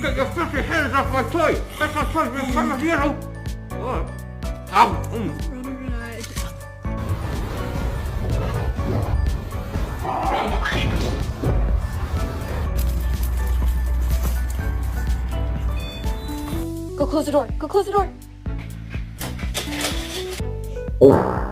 Get your filthy hands off my toy! That's not supposed to be from of you! Oh. Ow! Go close the door. Go close the door. Oh.